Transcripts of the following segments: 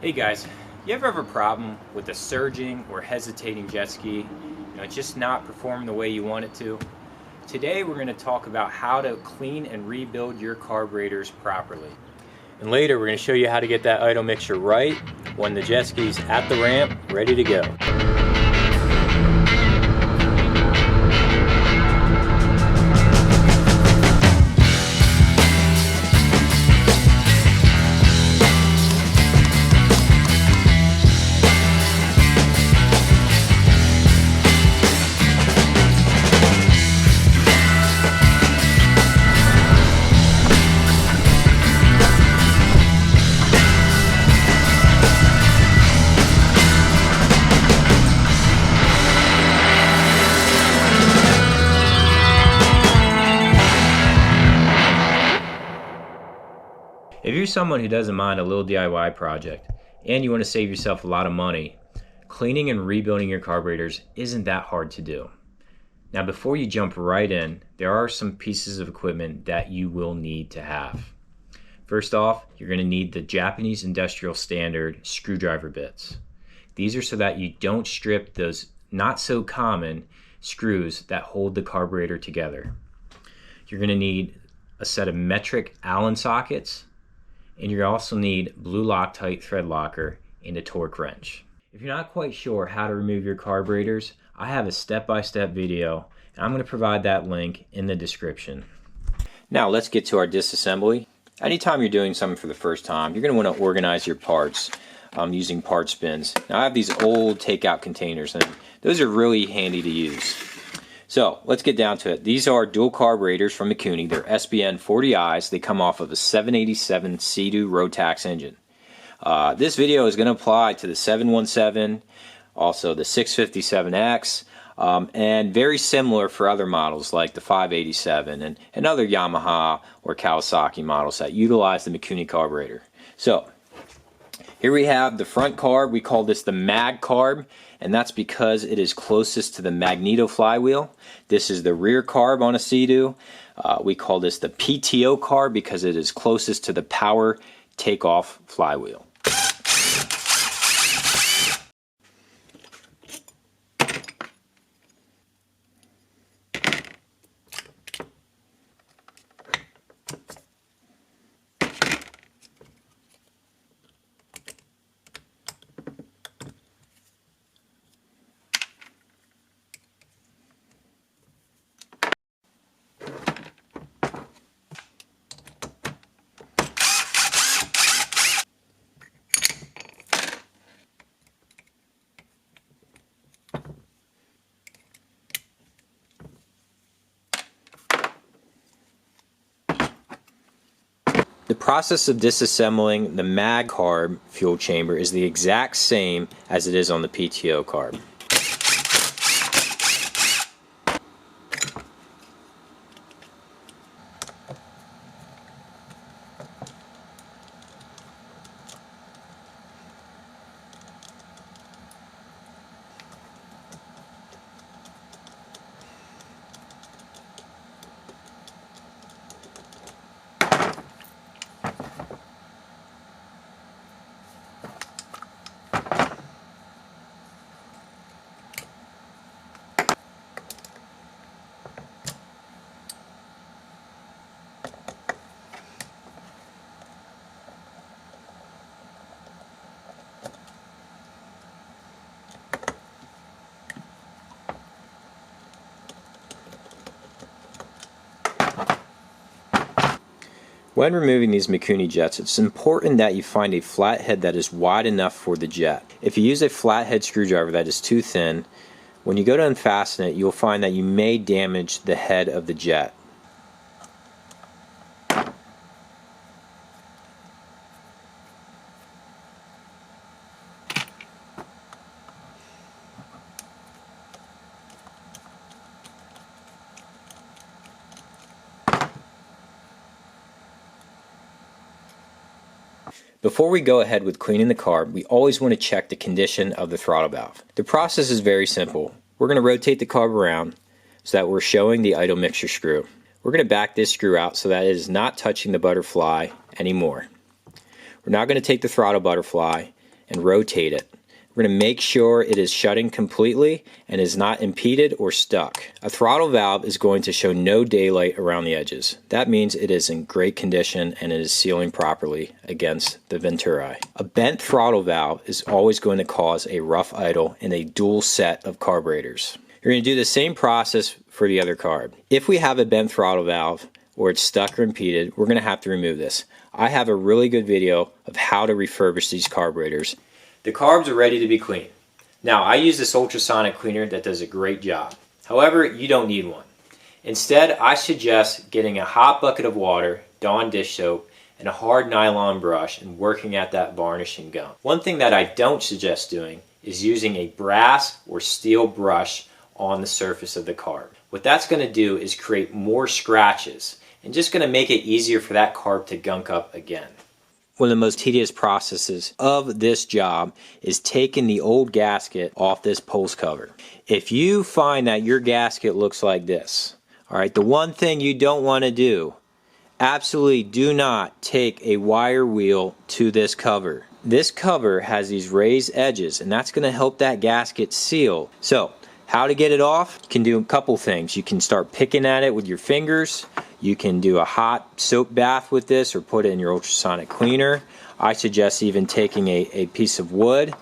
Hey guys, you ever have a problem with a surging or hesitating jet ski? It's just not performing the way you want it to? Today we're going to talk about how to clean and rebuild your carburetors properly. And later we're going to show you how to get that idle mixture right when the jet ski's at the ramp, ready to go. If you're someone who doesn't mind a little DIY project and you want to save yourself a lot of money, cleaning and rebuilding your carburetors isn't that hard to do. Now before you jump right in, there are some pieces of equipment that you will need to have. First off, you're going to need the Japanese industrial standard screwdriver bits. These are so that you don't strip those not so common screws that hold the carburetor together. You're going to need a set of metric Allen sockets, and you also need blue Loctite thread locker and a torque wrench. If you're not quite sure how to remove your carburetors, I have a step-by-step video, and I'm going to provide that link in the description. Now let's get to our disassembly. Anytime you're doing something for the first time, you're going to want to organize your parts using parts bins. Now I have these old takeout containers, and those are really handy to use. So let's get down to it. These are dual carburetors from Mikuni. They're SBN 40Is. They come off of a 787 Seadoo Rotax engine. This video is going to apply to the 717, also the 657X, and very similar for other models like the 587 and other Yamaha or Kawasaki models that utilize the Mikuni carburetor. So here we have the front carb. We call this the mag carb, and that's because it is closest to the magneto flywheel. This is the rear carb on a Seadoo. We call this the PTO carb because it is closest to the power takeoff flywheel. The process of disassembling the mag carb fuel chamber is the exact same as it is on the PTO carb. When removing these Mikuni jets, it's important that you find a flathead that is wide enough for the jet. If you use a flathead screwdriver that is too thin, when you go to unfasten it, you'll find that you may damage the head of the jet. Before we go ahead with cleaning the carb, we always want to check the condition of the throttle valve. The process is very simple. We're going to rotate the carb around so that we're showing the idle mixture screw. We're going to back this screw out so that it is not touching the butterfly anymore. We're now going to take the throttle butterfly and rotate it. We're going to make sure it is shutting completely and is not impeded or stuck. A throttle valve is going to show no daylight around the edges. That means it is in great condition and it is sealing properly against the venturi. A bent throttle valve is always going to cause a rough idle in a dual set of carburetors. You're going to do the same process for the other carb. If we have a bent throttle valve or it's stuck or impeded, we're going to have to remove this. I have a really good video of how to refurbish these carburetors. The carbs are ready to be cleaned. Now, I use this ultrasonic cleaner that does a great job. However, you don't need one. Instead, I suggest getting a hot bucket of water, Dawn dish soap, and a hard nylon brush and working at that varnishing gum. One thing that I don't suggest doing is using a brass or steel brush on the surface of the carb. What that's going to do is create more scratches and just going to make it easier for that carb to gunk up again. One of the most tedious processes of this job is taking the old gasket off this pulse cover. If you find that your gasket looks like this, all right, the one thing you don't want to do, absolutely do not take a wire wheel to this cover. This cover has these raised edges and that's going to help that gasket seal. So, how to get it off? You can do a couple things. You can start picking at it with your fingers. You can do a hot soap bath with this or put it in your ultrasonic cleaner. I suggest even taking a piece of wood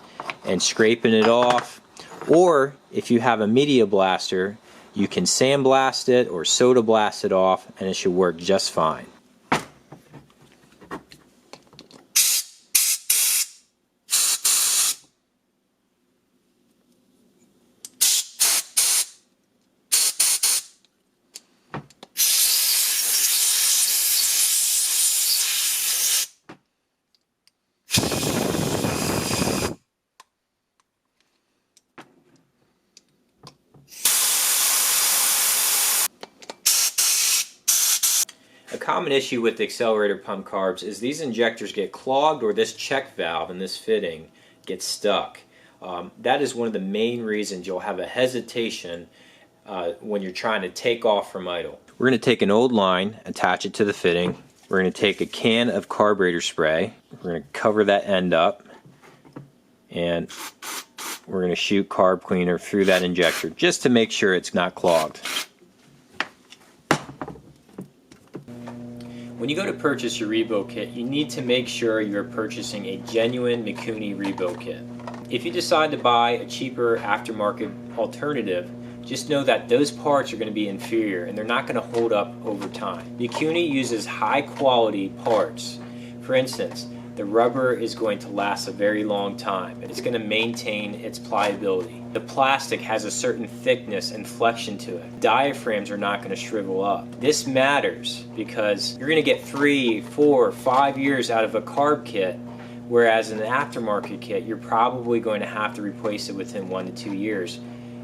and scraping it off. Or if you have a media blaster, you can sandblast it or soda blast it off and it should work just fine. A common issue with accelerator pump carbs is these injectors get clogged or this check valve in this fitting gets stuck. That is one of the main reasons you'll have a hesitation when you're trying to take off from idle. We're going to take an old line, attach it to the fitting. We're going to take a can of carburetor spray. We're going to cover that end up and we're going to shoot carb cleaner through that injector just to make sure it's not clogged. When you go to purchase your rebuild kit, you need to make sure you're purchasing a genuine Mikuni rebuild kit. If you decide to buy a cheaper aftermarket alternative, just know that those parts are going to be inferior and they're not going to hold up over time. Mikuni uses high quality parts. For instance, the rubber is going to last a very long time and it's going to maintain its pliability. The plastic has a certain thickness and flexion to it. Diaphragms are not going to shrivel up. This matters because you're going to get 3, 4, 5 years out of a carb kit, whereas in an aftermarket kit you're probably going to have to replace it within 1 to 2 years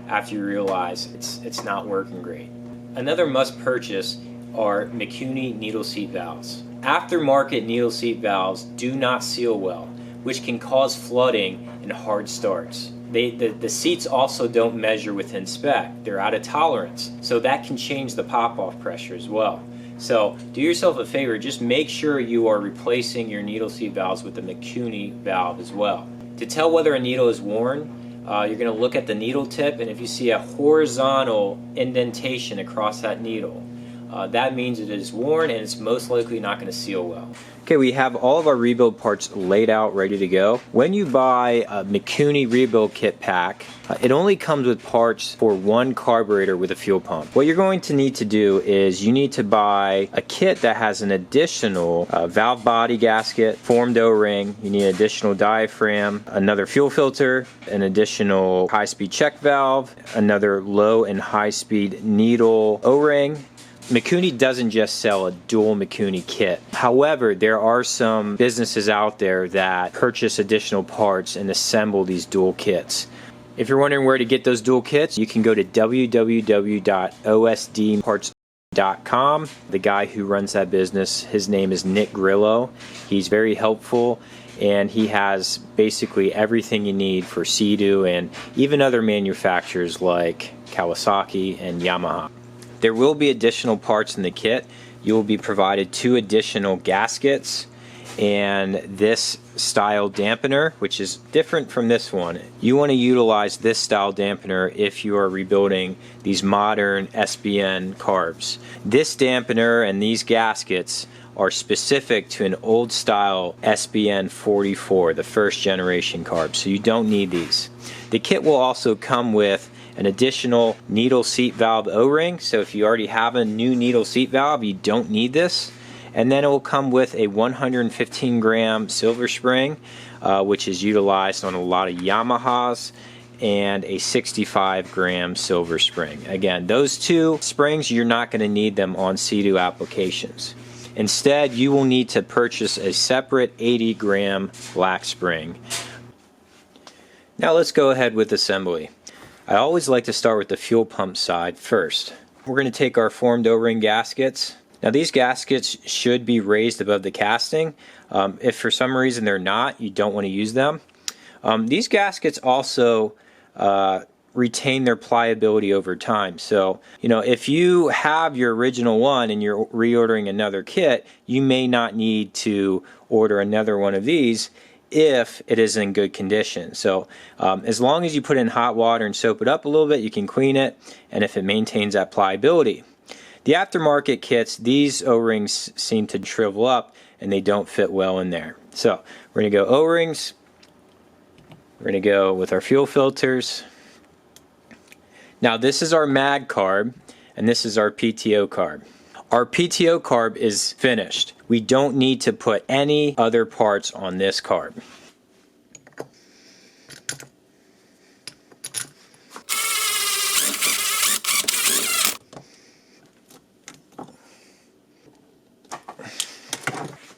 after you realize it's not working great. Another must purchase are Mikuni needle seat valves. Aftermarket needle seat valves do not seal well, which can cause flooding and hard starts. The seats also don't measure within spec. They're out of tolerance, so that can change the pop-off pressure as well. So do yourself a favor, just make sure you are replacing your needle seat valves with the Mikuni valve as well. To tell whether a needle is worn, you're going to look at the needle tip, and if you see a horizontal indentation across that needle, that means it is worn and it's most likely not going to seal well. Okay, we have all of our rebuild parts laid out, ready to go. When you buy a Mikuni rebuild kit pack, it only comes with parts for one carburetor with a fuel pump. What you're going to need to do is you need to buy a kit that has an additional valve body gasket, formed O-ring, you need an additional diaphragm, another fuel filter, an additional high-speed check valve, another low and high-speed needle O-ring. Mikuni doesn't just sell a dual Mikuni kit. However, there are some businesses out there that purchase additional parts and assemble these dual kits. If you're wondering where to get those dual kits, you can go to www.osdparts.com. The guy who runs that business, his name is Nick Grillo. He's very helpful and he has basically everything you need for Seadoo and even other manufacturers like Kawasaki and Yamaha. There will be additional parts in the kit. You will be provided 2 additional gaskets and this style dampener, which is different from this one. You want to utilize this style dampener if you are rebuilding these modern SBN carbs. This dampener and these gaskets are specific to an old style SBN 44, the first generation carb, so you don't need these. The kit will also come with an additional needle seat valve O-ring, so if you already have a new needle seat valve, you don't need this. And then it will come with a 115 gram silver spring, which is utilized on a lot of Yamahas, and a 65 gram silver spring. Again, those two springs, you're not going to need them on Seadoo applications. Instead, you will need to purchase a separate 80 gram black spring. Now let's go ahead with assembly. I always like to start with the fuel pump side first. We're going to take our formed O-ring gaskets. Now these gaskets should be raised above the casting. If for some reason they're not, you don't want to use them. These gaskets also retain their pliability over time. So, you know, if you have your original one and you're reordering another kit, you may not need to order another one of these if it is in good condition. So as long as you put it in hot water and soap it up a little bit, you can clean it, and if it maintains that pliability. The aftermarket kits, these O-rings seem to shrivel up and they don't fit well in there. So we're going to go O-rings, we're going to go with our fuel filters. Now this is our mag carb and this is our PTO carb. Our PTO carb is finished. We don't need to put any other parts on this carb.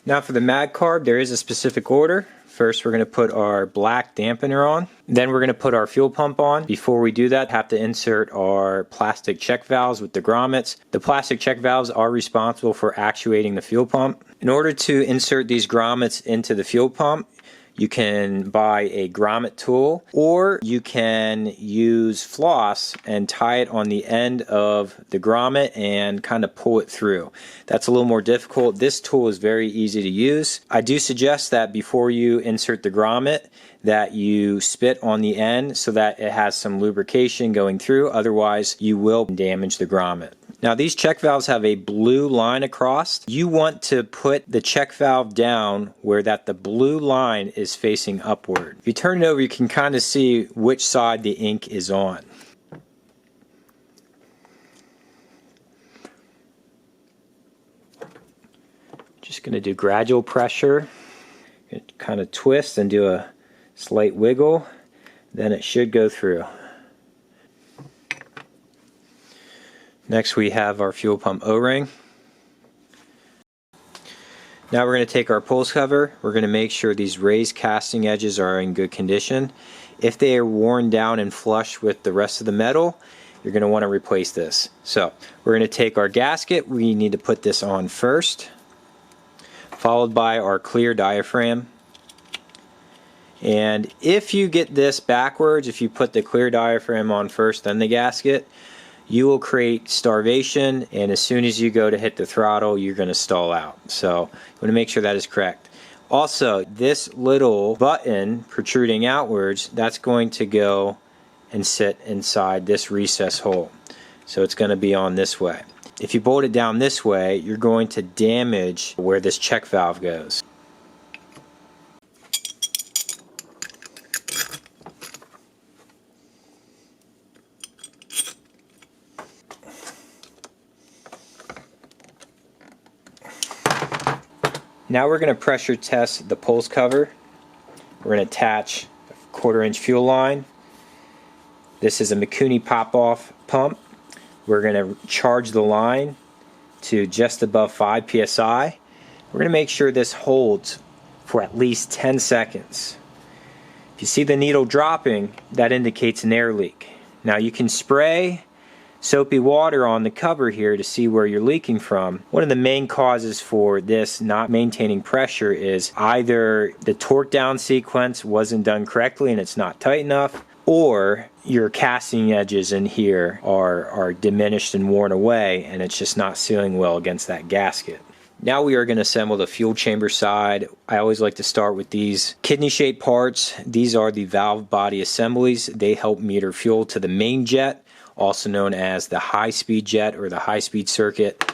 Now for the mag carb, there is a specific order. First we're going to put our black dampener on. Then we're going to put our fuel pump on. Before we do that, have to insert our plastic check valves with the grommets. The plastic check valves are responsible for actuating the fuel pump. In order to insert these grommets into the fuel pump, you can buy a grommet tool, or you can use floss and tie it on the end of the grommet and kind of pull it through. That's a little more difficult. This tool is very easy to use. I do suggest that before you insert the grommet that you spit on the end so that it has some lubrication going through, otherwise you will damage the grommet. Now these check valves have a blue line across. You want to put the check valve down where the blue line is facing upward. If you turn it over, you can kind of see which side the ink is on. Just going to do gradual pressure, kind of twist and do a slight wiggle, then it should go through. Next we have our fuel pump O-ring. Now we're going to take our pulse cover. We're going to make sure these raised casting edges are in good condition. If they are worn down and flush with the rest of the metal, you're going to want to replace this. So we're going to take our gasket. We need to put this on first, followed by our clear diaphragm. And if you get this backwards, if you put the clear diaphragm on first then the gasket, you will create starvation, and as soon as you go to hit the throttle, you're going to stall out. So you want to make sure that is correct. Also, this little button protruding outwards, that's going to go and sit inside this recess hole. So it's going to be on this way. If you bolt it down this way, you're going to damage where this check valve goes. Now we're going to pressure test the pulse cover. We're going to attach a 1/4 inch fuel line. This is a Mikuni pop-off pump. We're going to charge the line to just above 5 psi. We're going to make sure this holds for at least 10 seconds. If you see the needle dropping, that indicates an air leak. Now you can spray soapy water on the cover here to see where you're leaking from. One of the main causes for this not maintaining pressure is either the torque down sequence wasn't done correctly and it's not tight enough, or your casting edges in here are diminished and worn away and it's just not sealing well against that gasket. Now we are going to assemble the fuel chamber side. I always like to start with these kidney-shaped parts. These are the valve body assemblies. They help meter fuel to the main jet, also known as the high-speed jet or the high-speed circuit.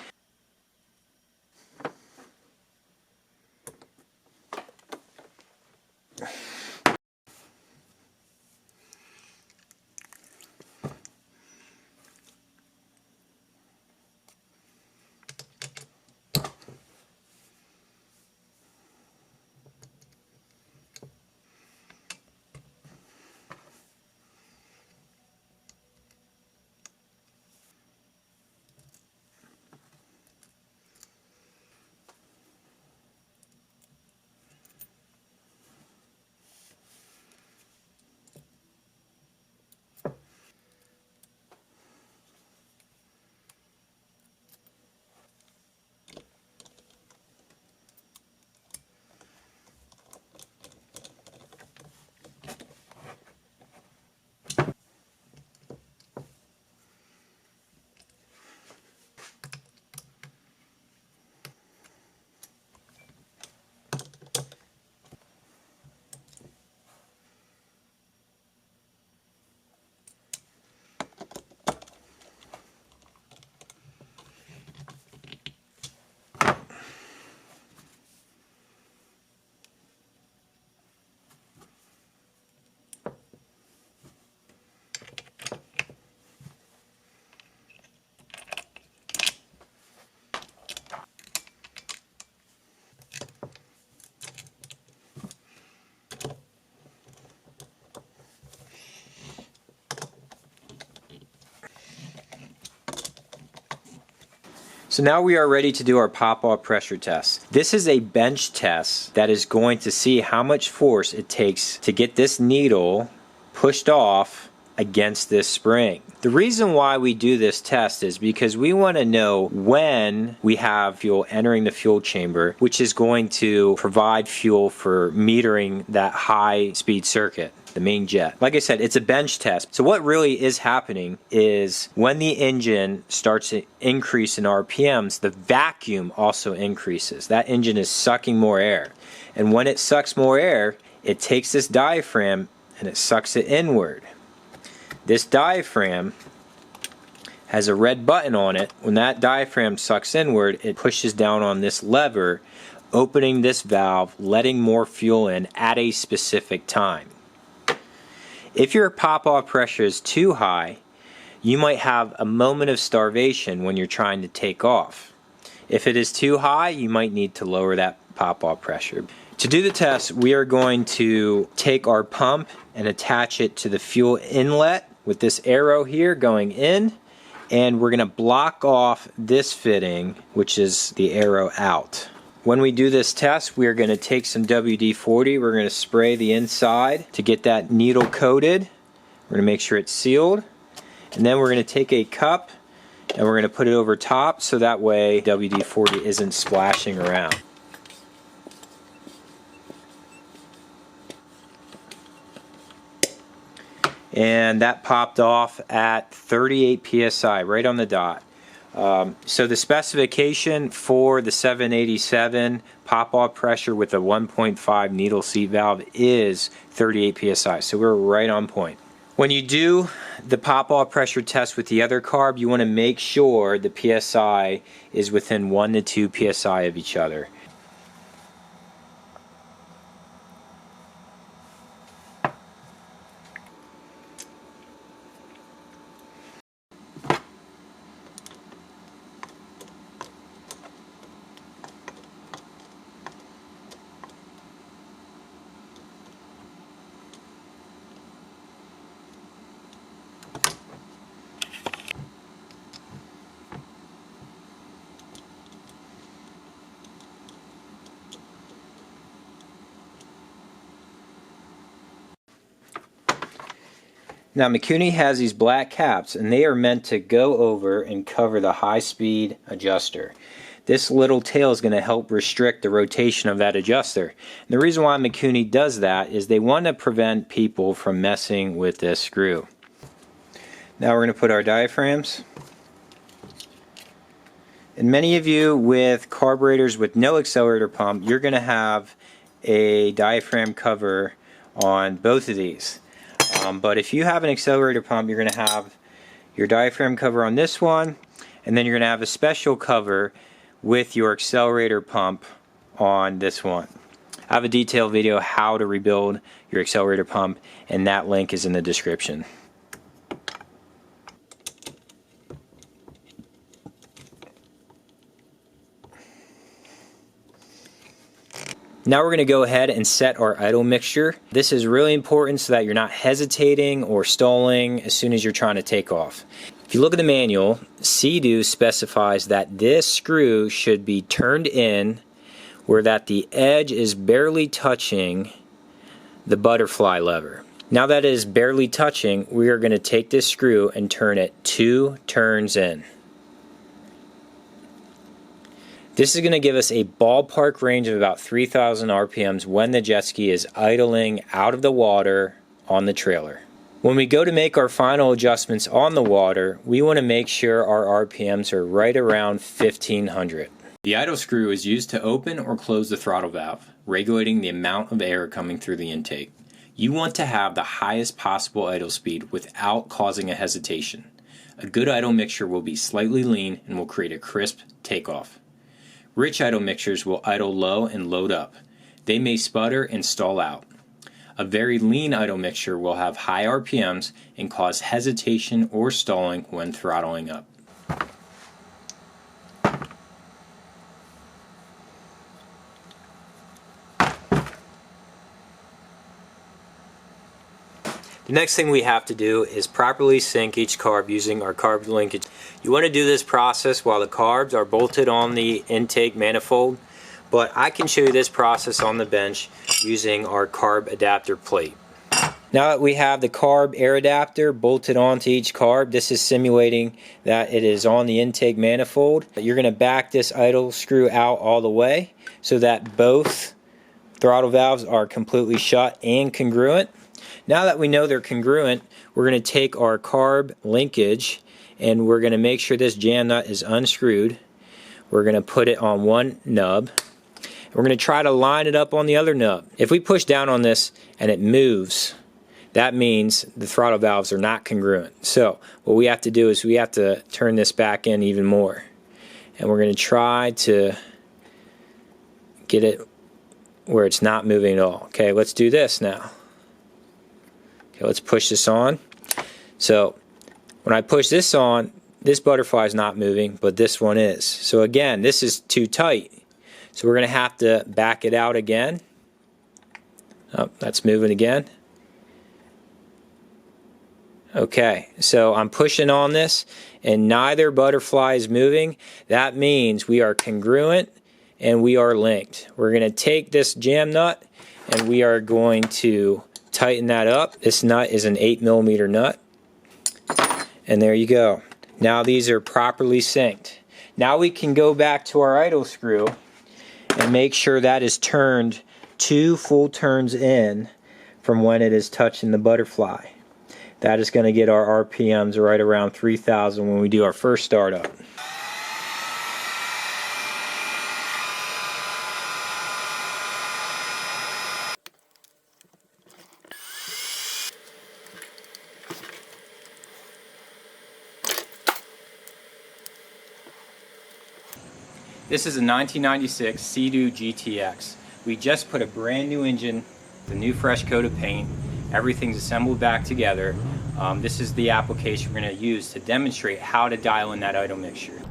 So now we are ready to do our pop-off pressure test. This is a bench test that is going to see how much force it takes to get this needle pushed off against this spring. The reason why we do this test is because we want to know when we have fuel entering the fuel chamber, which is going to provide fuel for metering that high speed circuit, the main jet. Like I said, it's a bench test. So what really is happening is when the engine starts to increase in RPMs, the vacuum also increases. That engine is sucking more air. And when it sucks more air, it takes this diaphragm and it sucks it inward. This diaphragm has a red button on it. When that diaphragm sucks inward, it pushes down on this lever, opening this valve, letting more fuel in at a specific time. If your pop-off pressure is too high, you might have a moment of starvation when you're trying to take off. If it is too high, you might need to lower that pop-off pressure. To do the test, we are going to take our pump and attach it to the fuel inlet with this arrow here going in, and we're going to block off this fitting, which is the arrow out. When we do this test, we are going to take some WD-40. We're going to spray the inside to get that needle coated. We're going to make sure it's sealed. And then we're going to take a cup and we're going to put it over top so that way WD-40 isn't splashing around. And that popped off at 38 psi, right on the dot. So the specification for the 787 pop-off pressure with a 1.5 needle seat valve is 38 psi, so we're right on point. When you do the pop-off pressure test with the other carb, you want to make sure the psi is within 1 to 2 psi of each other. Now Mikuni has these black caps and they are meant to go over and cover the high speed adjuster. This little tail is going to help restrict the rotation of that adjuster. And the reason why Mikuni does that is they want to prevent people from messing with this screw. Now we're going to put our diaphragms And many of you with carburetors with no accelerator pump, you're going to have a diaphragm cover on both of these. But if you have an accelerator pump, you're going to have your diaphragm cover on this one, and then you're going to have a special cover with your accelerator pump on this one. I have a detailed video how to rebuild your accelerator pump, and that link is in the description. Now we're going to go ahead and set our idle mixture. This is really important so that you're not hesitating or stalling as soon as you're trying to take off. If you look at the manual, Seadoo specifies that this screw should be turned in where that the edge is barely touching the butterfly lever. Now that it is barely touching, we are going to take this screw and turn it 2 turns in. This is going to give us a ballpark range of about 3,000 RPMs when the jet ski is idling out of the water on the trailer. When we go to make our final adjustments on the water, we want to make sure our RPMs are right around 1,500. The idle screw is used to open or close the throttle valve, regulating the amount of air coming through the intake. You want to have the highest possible idle speed without causing a hesitation. A good idle mixture will be slightly lean and will create a crisp takeoff. Rich idle mixtures will idle low and load up. They may sputter and stall out. A very lean idle mixture will have high RPMs and cause hesitation or stalling when throttling up. The next thing we have to do is properly sync each carb using our carb linkage. You want to do this process while the carbs are bolted on the intake manifold, but I can show you this process on the bench using our carb adapter plate. Now that we have the carb air adapter bolted onto each carb, this is simulating that it is on the intake manifold. You're going to back this idle screw out all the way so that both throttle valves are completely shut and congruent. Now that we know they're congruent, we're going to take our carb linkage and we're going to make sure this jam nut is unscrewed. We're going to put it on one nub. We're going to try to line it up on the other nub. If we push down on this and it moves, that means the throttle valves are not congruent. So what we have to do is we have to turn this back in even more. And we're going to try to get it where it's not moving at all. Okay, let's do this now. Okay, let's push this on. So when I push this on, this butterfly is not moving, but this one is. So again, this is too tight. So we're going to have to back it out again. Oh, that's moving again. Okay, so I'm pushing on this and neither butterfly is moving. That means we are congruent and we are linked. We're going to take this jam nut and we are going to tighten that up. This nut is an 8mm nut. And there you go. Now these are properly synced. Now we can go back to our idle screw and make sure that is turned 2 full turns in from when it is touching the butterfly. That is going to get our RPMs right around 3,000 when we do our first startup. This is a 1996 Seadoo GTX. We just put a brand new engine, the new fresh coat of paint, everything's assembled back together. This is the application we're going to use to demonstrate how to dial in that idle mixture.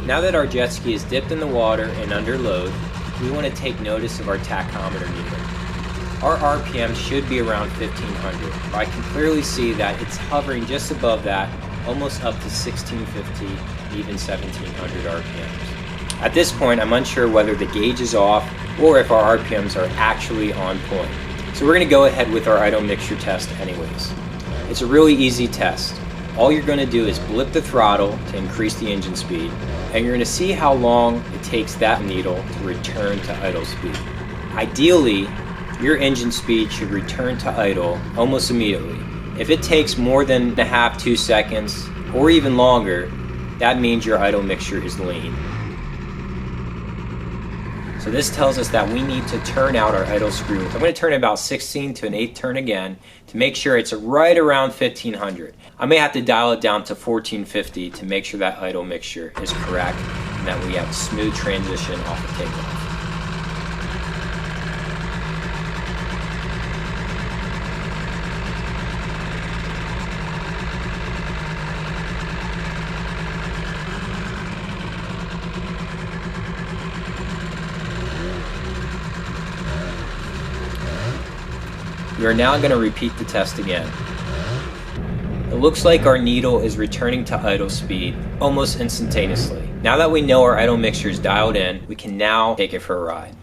Now that our jet ski is dipped in the water and under load, we want to take notice of our tachometer needle. Our RPM should be around 1,500, but I can clearly see that it's hovering just above that, almost up to 1,650, even 1,700 RPMs. At this point, I'm unsure whether the gauge is off or if our RPMs are actually on point. So we're going to go ahead with our idle mixture test anyways. It's a really easy test. All you're going to do is blip the throttle to increase the engine speed, and you're going to see how long it takes that needle to return to idle speed. Ideally, your engine speed should return to idle almost immediately. If it takes more than a half, 2 seconds, or even longer, that means your idle mixture is lean. So this tells us that we need to turn out our idle screw. I'm going to turn it about 16 to an 8th turn again to make sure it's right around 1500. I may have to dial it down to 1450 to make sure that idle mixture is correct and that we have a smooth transition off the takeoff. We are now going to repeat the test again. It looks like our needle is returning to idle speed almost instantaneously. Now that we know our idle mixture is dialed in, we can now take it for a ride.